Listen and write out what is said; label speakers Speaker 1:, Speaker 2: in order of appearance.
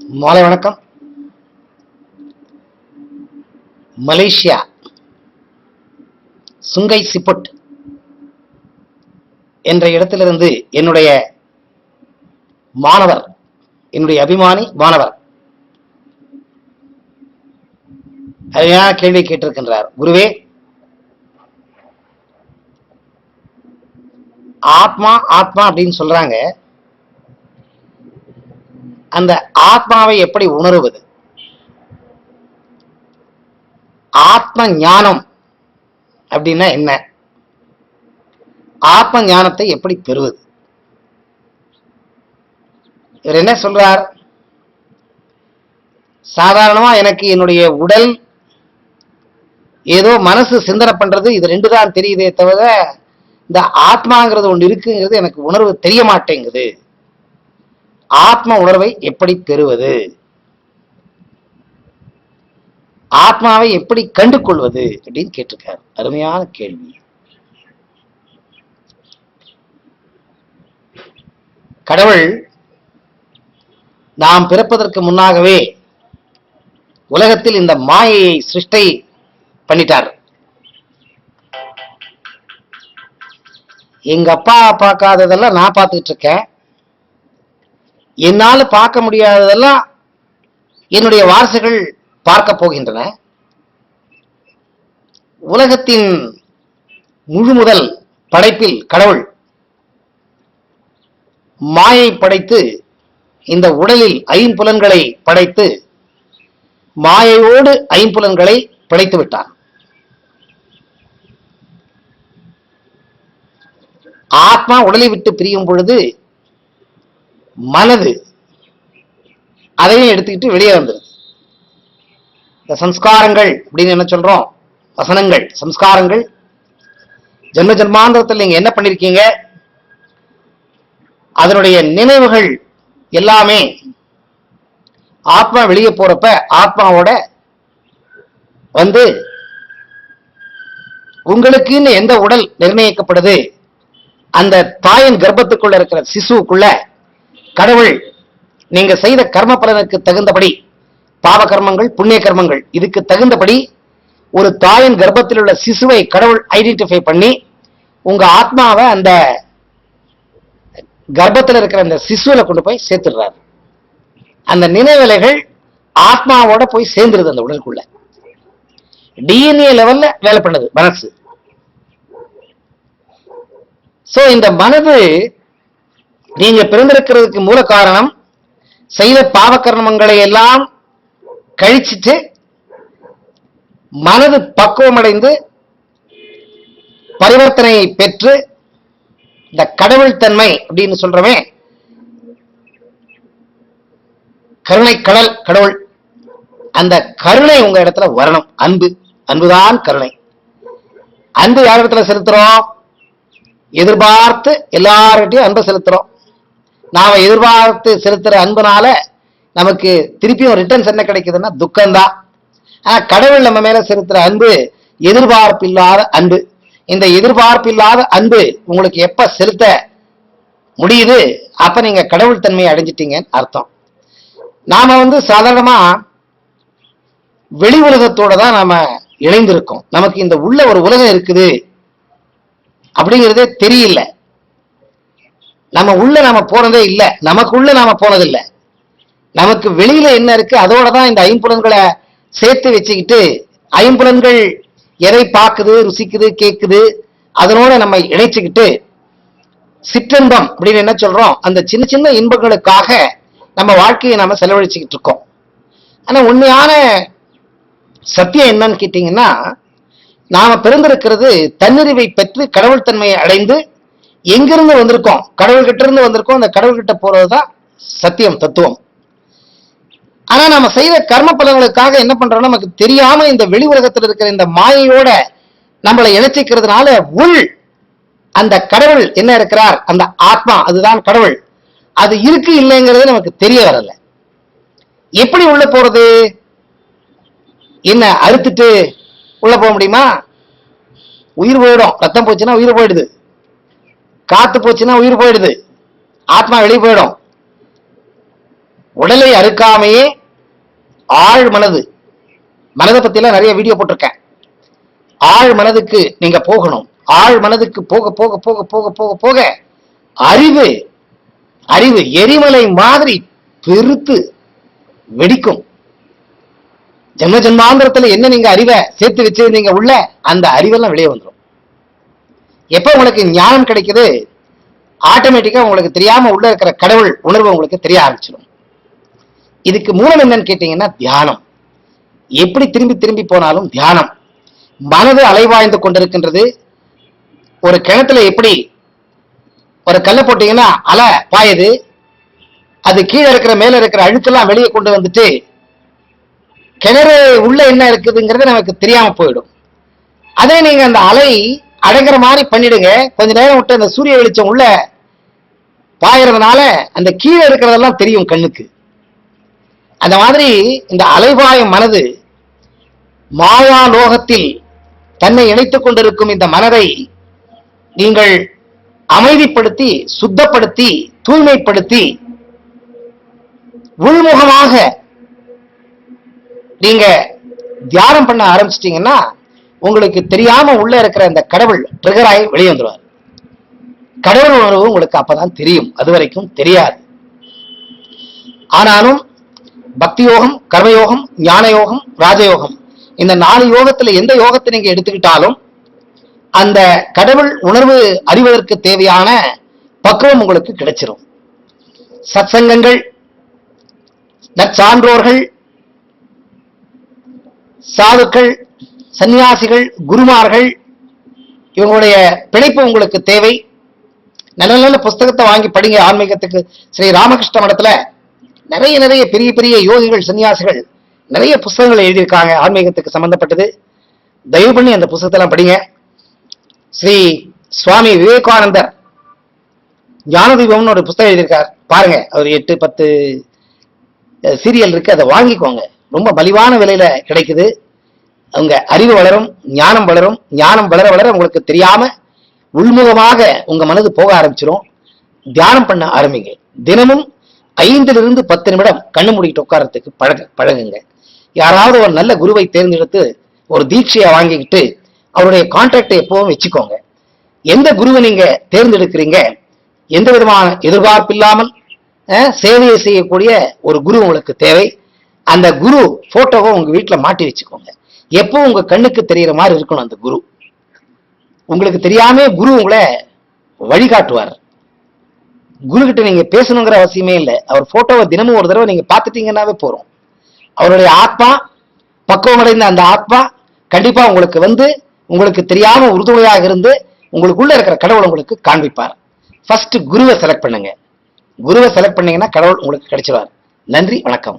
Speaker 1: மாலை வணக்கம். Malaysia Sungai Siput என்ற இடத்திலிருந்து என்னுடைய மாணவர், என்னுடைய அபிமானி மாணவர் அருமையான கேள்வி கேட்டிருக்கின்றார். குருவே, ஆத்மா ஆத்மா அப்படின்னு சொல்றாங்க. அந்த ஆத்மாவை எப்படி உணருவது? ஆத்ம ஞானம் அப்படின்னா என்ன? ஆத்ம ஞானத்தை எப்படி பெறுவது? இவர் என்ன சொல்றார்? சாதாரணமா எனக்கு என்னுடைய உடல் ஏதோ மனசு சிந்தனை பண்றது, இது ரெண்டு தான் தெரியுதே தவிர இந்த ஆத்மாங்கிறது ஒன்று இருக்குங்கிறது எனக்கு உணர்வு தெரிய மாட்டேங்குது. ஆத்ம உணர்வை எப்படி பெறுவது? ஆத்மாவை எப்படி கண்டு கொள்வது அப்படின்னு கேட்டிருக்காரு. அருமையான கேள்வி. கடவுள் நாம் பிறப்பதற்கு முன்னாகவே உலகத்தில் இந்த மாயையை சிருஷ்டை பண்ணிட்டார். எங்க அப்பா பார்க்காததெல்லாம் நான் பார்த்துட்டு இருக்கேன். என்னால பார்க்க முடியாததெல்லாம் என்னுடைய வாரிசுகள் பார்க்க போகின்றன. உலகத்தின் முழு முதல் படைப்பில் கடவுள் மாயை படைத்து இந்த உடலில் ஐம்புலன்களை படைத்து மாயையோடு ஐம்புலன்களை படைத்து விட்டான். ஆத்மா உடலை விட்டு பிரியும் பொழுது மனது அதையும் எடுத்துக்கிட்டு வெளியே வந்துருது. இந்த சம்ஸ்காரங்கள் அப்படின்னு என்ன சொல்றோம்? வசனங்கள், சம்ஸ்காரங்கள். ஜென்ம ஜென்மாந்திரத்தில் நீங்க என்ன பண்ணிருக்கீங்க, அதனுடைய நினைவுகள் எல்லாமே ஆத்மா வெளியே போறப்ப ஆத்மாவோட வந்து உங்களுக்குன்னு எந்த உடல் நிர்ணயிக்கப்படுது, அந்த தாயின் கர்ப்பத்துக்குள்ள இருக்கிற சிசுவுக்குள்ள கடவுள் நீங்க செய்த கர்ம பலனுக்கு தகுந்தபடி, பாவ கர்மங்கள் புண்ணிய கர்மங்கள், இதுக்கு தகுந்தபடி ஒரு தாயின் கர்ப்பத்தில் உள்ள சிசுவை கடவுள் ஐடென்டிஃபை பண்ணி உங்க ஆத்மாவை அந்த கர்ப்பத்தில் இருக்கிற அந்த சிசுவில கொண்டு போய் சேர்த்துடுறாரு. அந்த நினைவலைகள் ஆத்மாவோட போய் சேர்ந்துருது அந்த உடலுக்குள்ள. டிஎன்ஏ லெவல்ல வேலை பண்ணுது மனசு. சோ இந்த மனது நீங்க பிறந்திருக்கிறதுக்கு மூல காரணம் செய்த பாவ கர்மங்களை எல்லாம் கழிச்சிட்டு மனது பக்குவமடைந்து பரிவர்த்தனையை பெற்று இந்த கடவுள் தன்மை அப்படின்னு சொல்றவன் கருணை கடல் கடவுள். அந்த கருணை உங்க இடத்துல வரணும். அன்பு, அன்புதான் கருணை. அன்பு யார் இடத்துல செலுத்துறோம்? எதிர்பார்த்து எல்லார்கிட்டையும் அன்பை செலுத்துறோம். நாம எதிர்பார்த்து செலுத்துற அன்புனால நமக்கு திருப்பியும் ரிட்டர்ன்ஸ் என்ன கிடைக்குதுன்னா துக்கம்தான். ஆனா கடவுள் நம்ம மேல செலுத்துற அன்பு எதிர்பார்ப்பு இல்லாத அன்பு. இந்த எதிர்பார்ப்பு இல்லாத அன்பு உங்களுக்கு எப்ப செலுத்த முடியுது, அப்ப நீங்க கடவுள் தன்மையை அடைஞ்சிட்டீங்கன்னு அர்த்தம். நாம சாதாரணமா வெளி உலகத்தோட தான் நாம இணைந்திருக்கோம். நமக்கு இந்த உள்ள ஒரு உலகம் இருக்குது அப்படிங்கிறதே தெரியல. நம்ம உள்ள நாம போனதே இல்லை, நமக்குள்ள நாம போனதில்லை. நமக்கு வெளியில என்ன இருக்கு அதோட தான் இந்த ஐம்புலன்களை சேர்த்து வச்சுக்கிட்டு, ஐம்புலன்கள் எதை பார்க்குது, ருசிக்குது, கேட்குது, அதனோட நம்ம இணைச்சுக்கிட்டு சிற்றின்பம் அப்படின்னு என்ன சொல்றோம், அந்த சின்ன சின்ன இன்பங்களுக்காக நம்ம வாழ்க்கையை நாம செலவழிச்சுக்கிட்டு இருக்கோம். ஆனா உண்மையான சத்தியம் என்னன்னு கேட்டீங்கன்னா, நாம பிறந்திருக்கிறது தன்னிறைவை பெற்று கடவுள் தன்மையை அடைந்து எங்கிருந்து வந்திருக்கோம், கடவுள்கிட்ட இருந்து வந்திருக்கோம். அந்த கடவுள்கிட்ட போறதுதான் சத்தியம், தத்துவம். ஆனா நம்ம செய்த கர்ம பலன்களுக்காக என்ன பண்றோம், நமக்கு தெரியாம இந்த வெளி உலகத்தில் இருக்கிற இந்த மாயையோட நம்மளை இணைச்சிக்கிறதுனால உள் அந்த கடவுள் என்ன இருக்கிறார், அந்த ஆத்மா அதுதான் கடவுள், அது இருக்கு இல்லைங்கிறது நமக்கு தெரிய வரல. எப்படி உள்ள போறது? என்ன அறுத்துட்டு உள்ள போக முடியுமா? உயிர் போயிடும். ரத்தம் போச்சுன்னா உயிர் போயிடுது, காத்து போச்சுன்னா உயிர் போயிடுது, ஆத்மா வெளியே போயிடும். உடலை அறுக்காமையே ஆழ் மனது, மனதை பத்தி எல்லாம் நிறைய வீடியோ போட்டிருக்கேன். ஆழ் மனதுக்கு நீங்க போகணும். ஆழ் மனதுக்கு போக போக போக போக போக போக அறிவு அறிவு எரிமலை மாதிரி பெருத்து வெடிக்கும். ஜென்ம ஜென்மாந்திரத்துல என்ன நீங்க அறிவை சேர்த்து வச்சிருந்தீங்க உள்ள, அந்த அறிவெல்லாம் வெளியே வந்துடும். எப்ப உங்களுக்கு ஞானம் கிடைக்குது, ஆட்டோமேட்டிக்கா உங்களுக்கு தெரியாம உள்ள இருக்கிற கடவுள் உணர்வு உங்களுக்கு தெரிய ஆரம்பிச்சிடும். இதுக்கு மூலம் என்னன்னு கேட்டீங்கன்னா தியானம். எப்படி திரும்பி திரும்பி போனாலும் தியானம். மனது அலைவாய்ந்து கொண்டிருக்கின்றது. ஒரு கிணத்துல எப்படி ஒரு கல்லை போட்டீங்கன்னா அலை பாயுது, அது கீழே இருக்கிற மேல இருக்கிற அழுக்கெல்லாம் வெளியே கொண்டு வந்துட்டு கிணறு உள்ள என்ன இருக்குதுங்கிறது நமக்கு தெரியாம போயிடும். அதே நீங்க அந்த அலை அடங்குற மாதிரி பண்ணிடுங்க, கொஞ்ச நேரம் விட்டு அந்த சூரிய வெளிச்சம் உள்ள பாயறதுனால அந்த கீழே இருக்கிறதெல்லாம் தெரியும் கண்ணுக்கு. அந்த மாதிரி இந்த அலைபாயும் மனது மாயா லோகத்தில் தன்னை இணைத்துக் கொண்டிருக்கும் இந்த மனதை நீங்கள் அமைதிப்படுத்தி, சுத்தப்படுத்தி, தூய்மைப்படுத்தி உள்முகமாக நீங்க தியானம் பண்ண ஆரம்பிச்சிட்டீங்கன்னா உங்களுக்கு தெரியாம உள்ள இருக்கிற அந்த கடவுள் ட்ரிகராகி வெளியே வந்துடுவார். கடவுள் உணர்வு உங்களுக்கு அப்பதான் தெரியும், அது வரைக்கும் தெரியாது. ஆனாலும் பக்தி யோகம், கர்மயோகம், ஞான யோகம், ராஜயோகம், இந்த 4 யோகத்துல எந்த யோகத்தை நீங்க எடுத்துக்கிட்டாலும் அந்த கடவுள் உணர்வு அறிவதற்கு தேவையான பக்குவம் உங்களுக்கு கிடைச்சிரும். சத்சங்கங்கள், நற்சான்றோர்கள், சாதுக்கள், சன்னியாசிகள், குருமார்கள், இவங்களுடைய பிணைப்பு உங்களுக்கு தேவை. நல்ல நல்ல புஸ்தகத்தை வாங்கி படிங்க. ஆன்மீகத்துக்கு ஸ்ரீ ராமகிருஷ்ண மடத்துல நிறைய நிறைய பெரிய பெரிய யோகிகள், சன்னியாசிகள் நிறைய புஸ்தகங்கள் எழுதியிருக்காங்க ஆன்மீகத்துக்கு சம்பந்தப்பட்டது. தயவு பண்ணி அந்த புஸ்தகத்தெல்லாம் படிங்க. ஸ்ரீ சுவாமி விவேகானந்தர் ஞானதீபம்னு ஒரு புஸ்தகம் எழுதியிருக்கார், பாருங்க. அவர் 8-10 சீரியல் இருக்கு, அதை வாங்கிக்கோங்க. ரொம்ப மலிவான விலையில கிடைக்குது. உங்க அறிவு வளரும், ஞானம் வளரும். ஞானம் வளர வளர உங்களுக்கு தெரியாம உள்முகமாக உங்க மனது போக ஆரம்பிச்சிடும். தியானம் பண்ண ஆரம்பிங்க. தினமும் 5 to 10 நிமிடம் கண்ணு மூடிட்டு உட்காரத்துக்கு பழகுங்க. யாராவது ஒரு நல்ல குருவை தேர்ந்தெடுத்து ஒரு தீட்சையை வாங்கிக்கிட்டு அவருடைய கான்ட்ராக்டை எப்பவும் வச்சுக்கோங்க. எந்த குருவை நீங்க தேர்ந்தெடுக்கிறீங்க, எந்த விதமான எதிர்பார்ப்பு இல்லாமல் சேவையை செய்யக்கூடிய ஒரு குரு உங்களுக்கு தேவை. அந்த குரு போட்டோவை உங்க வீட்டுல மாட்டி வச்சுக்கோங்க. எப்போ உங்க கண்ணுக்கு தெரியற மாதிரி இருக்கணும் அந்த குரு. உங்களுக்கு தெரியாம குரு உங்களை வழிகாட்டுவார். குரு கிட்ட நீங்க பேசணுங்கிற அவசியமே இல்லை. அவர் போட்டோவை தினமும் ஒரு தடவை நீங்க பார்த்துட்டீங்கன்னாவே போறோம். அவருடைய ஆத்மா, பக்குவமடைந்த அந்த ஆத்மா கண்டிப்பா உங்களுக்கு வந்து உங்களுக்கு தெரியாம உறுதுணையாக இருந்து உங்களுக்குள்ள இருக்கிற கடவுள் உங்களுக்கு காண்பிப்பார். ஃபர்ஸ்ட் குருவை செலக்ட் பண்ணுங்க. குருவை செலக்ட் பண்ணீங்கன்னா கடவுள் உங்களுக்கு கிடைச்சிருவார். நன்றி, வணக்கம்.